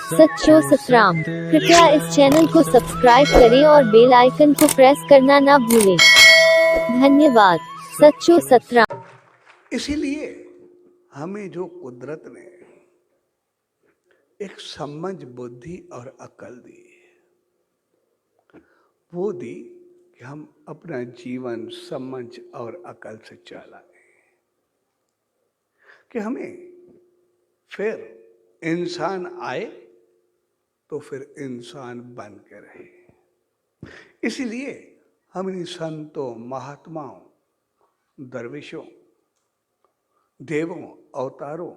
सच्चो सतराम। कृपया इस चैनल को सब्सक्राइब करें और बेल आइकन को प्रेस करना ना भूलें। धन्यवाद। सच्चो सतराम। इसीलिए हमें जो कुदरत ने एक समझ, बुद्धि और अकल दी, वो दी कि हम अपना जीवन समझ और अकल से चलाएं, कि हमें फिर इंसान आए तो फिर इंसान बन के रहे। इसलिए हम इन संतों, महात्माओं, दरविशों, देवों, अवतारों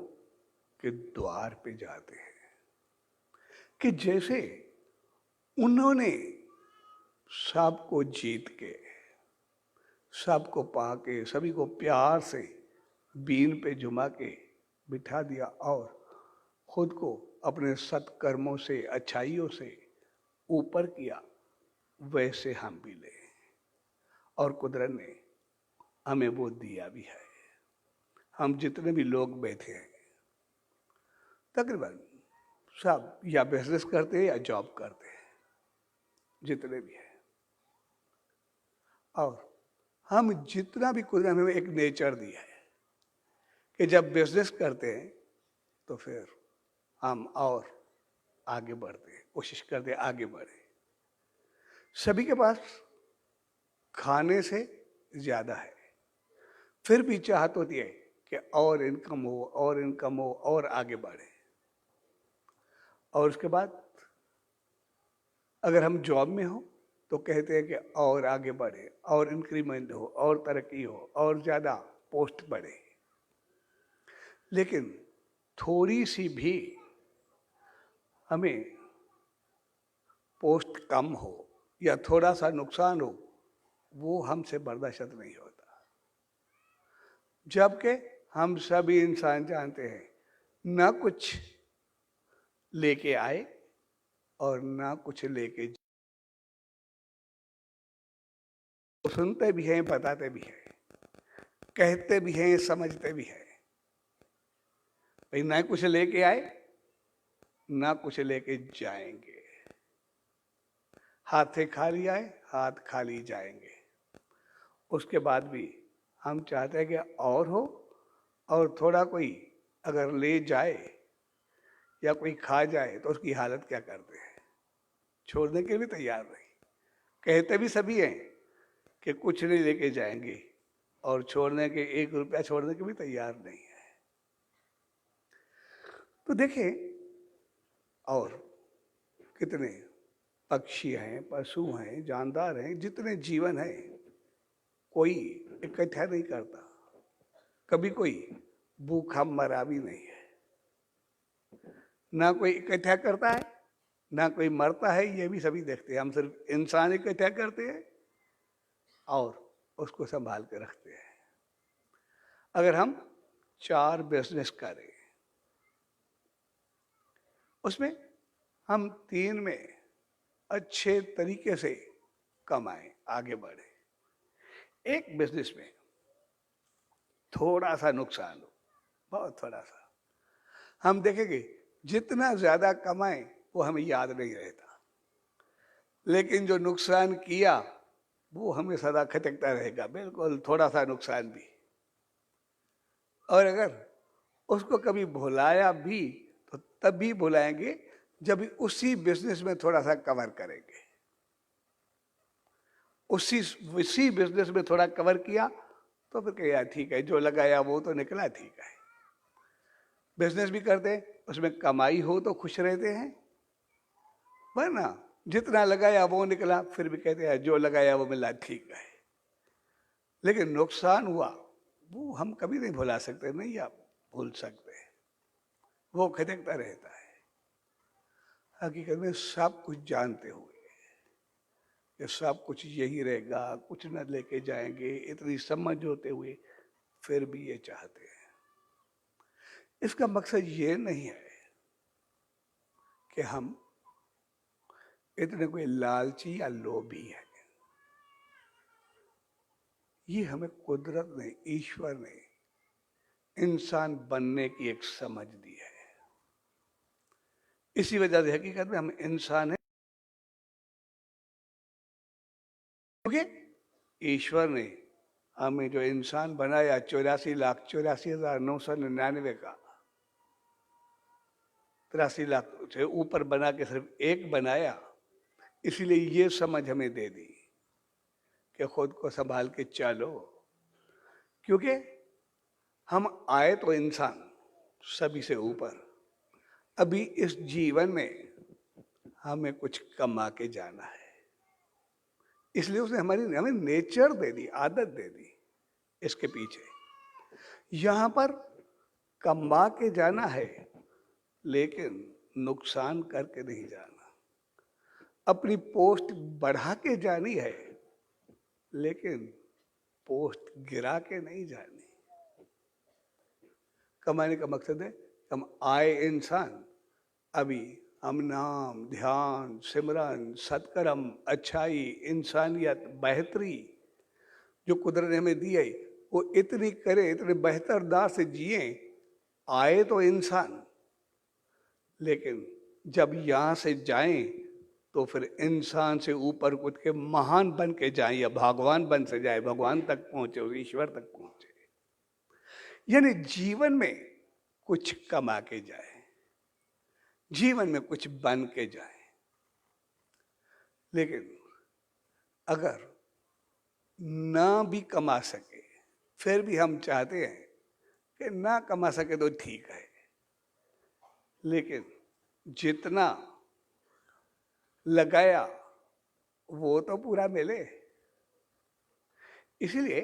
के द्वार पे जाते हैं कि जैसे उन्होंने सबको जीत के, सबको पाके, सभी को प्यार से बीन पे झुमा के बिठा दिया और खुद को अपने सत्कर्मों से, अच्छाइयों से ऊपर किया, वैसे हम भी ले। और कुदरत ने हमें वो दिया भी है। हम जितने भी लोग बैठे हैं तकरीबन सब या बिजनेस करते हैं या जॉब करते हैं, जितने भी हैं। और हम जितना भी कुदरत ने हमें एक नेचर दिया है कि जब बिजनेस करते हैं तो फिर हम और आगे बढ़ते हैं, कोशिश करते हैं आगे बढ़े। सभी के पास खाने से ज्यादा है, फिर भी चाहत होती है कि और इनकम हो, और इनकम हो, और आगे बढ़े। और उसके बाद अगर हम जॉब में हो तो कहते हैं कि और आगे बढ़े, और इंक्रीमेंट हो, और तरक्की हो, और ज्यादा पोस्ट बढ़े। लेकिन थोड़ी सी भी हमें पोस्ट कम हो या थोड़ा सा नुकसान हो, वो हमसे बर्दाश्त नहीं होता। जबकि हम सभी इंसान जानते हैं, ना कुछ लेके आए और ना कुछ लेके सुनते भी हैं, बताते भी हैं, कहते भी हैं, समझते भी हैं। भाई ना कुछ लेके आए, ना कुछ लेके जाएंगे। हाथे खाली आए, हाथ खाली जाएंगे। उसके बाद भी हम चाहते हैं कि और हो, और थोड़ा कोई अगर ले जाए या कोई खा जाए तो उसकी हालत क्या करते हैं? छोड़ने के भी तैयार नहीं। कहते भी सभी हैं कि कुछ नहीं लेके जाएंगे, और छोड़ने के 1 रुपया छोड़ने के भी तैयार नहीं है। तो देखें, और कितने पक्षी हैं, पशु हैं, जानदार हैं, जितने जीवन हैं, कोई इकट्ठा नहीं करता। कभी कोई भूखा मरा भी नहीं है। ना कोई इकट्ठा करता है, ना कोई मरता है, ये भी सभी देखते हैं। हम सिर्फ इंसान इकट्ठा करते हैं और उसको संभाल के रखते हैं। अगर हम 4 बिजनेस करें, उसमें हम 3 में अच्छे तरीके से कमाएं, आगे बढ़े। एक बिजनेस में थोड़ा सा नुकसान हो, बहुत थोड़ा सा, हम देखेंगे जितना ज्यादा कमाएं वो हमें याद नहीं रहता, लेकिन जो नुकसान किया वो हमें सदा खटकता रहेगा। बिल्कुल थोड़ा सा नुकसान भी। और अगर उसको कभी भुलाया भी तो तब भी भुलाएंगे जब उसी बिजनेस में थोड़ा सा कवर करेंगे। उसी बिजनेस में थोड़ा कवर किया तो फिर कहिए ठीक है, जो लगाया वो तो निकला, ठीक है। बिजनेस भी करते हैं, उसमें कमाई हो तो खुश रहते हैं, वरना जितना लगाया वो निकला, फिर भी कहते हैं जो लगाया वो मिला, ठीक है। लेकिन नुकसान हुआ वो हम कभी नहीं भुला सकते, नहीं आप भूल सकते, वो खटकता रहता है। हकीकत में सब कुछ जानते हुए कि सब कुछ यही रहेगा, कुछ न लेके जाएंगे, इतनी समझ होते हुए फिर भी ये चाहते हैं। इसका मकसद ये नहीं है कि हम इतने कोई लालची या लोभी है। ये हमें कुदरत ने, ईश्वर ने इंसान बनने की एक समझ दी है इसी वजह से हकीकत में हम इंसान हैं, क्योंकि ईश्वर ने हमें जो इंसान बनाया 84,84,999 का, 83 लाख से ऊपर बना के सिर्फ एक बनाया, इसलिए ये समझ हमें दे दी कि खुद को संभाल के चलो। क्योंकि हम आए तो इंसान सभी से ऊपर, अभी इस जीवन में हमें कुछ कमा के जाना है, इसलिए उसने हमें नेचर दे दी, आदत दे दी। इसके पीछे यहां पर कमा के जाना है, लेकिन नुकसान करके नहीं जाना। अपनी पोस्ट बढ़ा के जानी है, लेकिन पोस्ट गिरा के नहीं जानी। कमाने का मकसद है हम आए इंसान, अभी हम नाम, ध्यान, सिमरन, सत्कर्म, अच्छाई, इंसानियत, बेहतरी जो कुदरत ने हमें दी है वो इतनी करे, इतने बेहतरदार से जिए। आए तो इंसान, लेकिन जब यहाँ से जाएं तो फिर इंसान से ऊपर कुछ के महान बन के जाएं, या भगवान बन से जाए, भगवान तक पहुंचे, उस ईश्वर तक पहुंचे। यानी जीवन में कुछ कमा के जाए, जीवन में कुछ बन के जाए। लेकिन अगर ना भी कमा सके, फिर भी हम चाहते हैं कि ना कमा सके तो ठीक है, लेकिन जितना लगाया वो तो पूरा मिले। इसलिए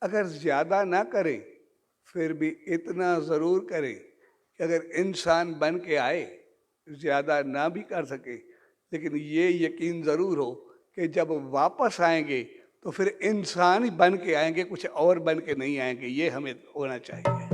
अगर ज्यादा ना करें, फिर भी इतना जरूर करें कि अगर इंसान बन के आए, ज्यादा ना भी कर सके, लेकिन ये यकीन जरूर हो कि जब वापस आएंगे तो फिर इंसान ही बन के आएंगे, कुछ और बन के नहीं आएंगे। ये हमें होना चाहिए।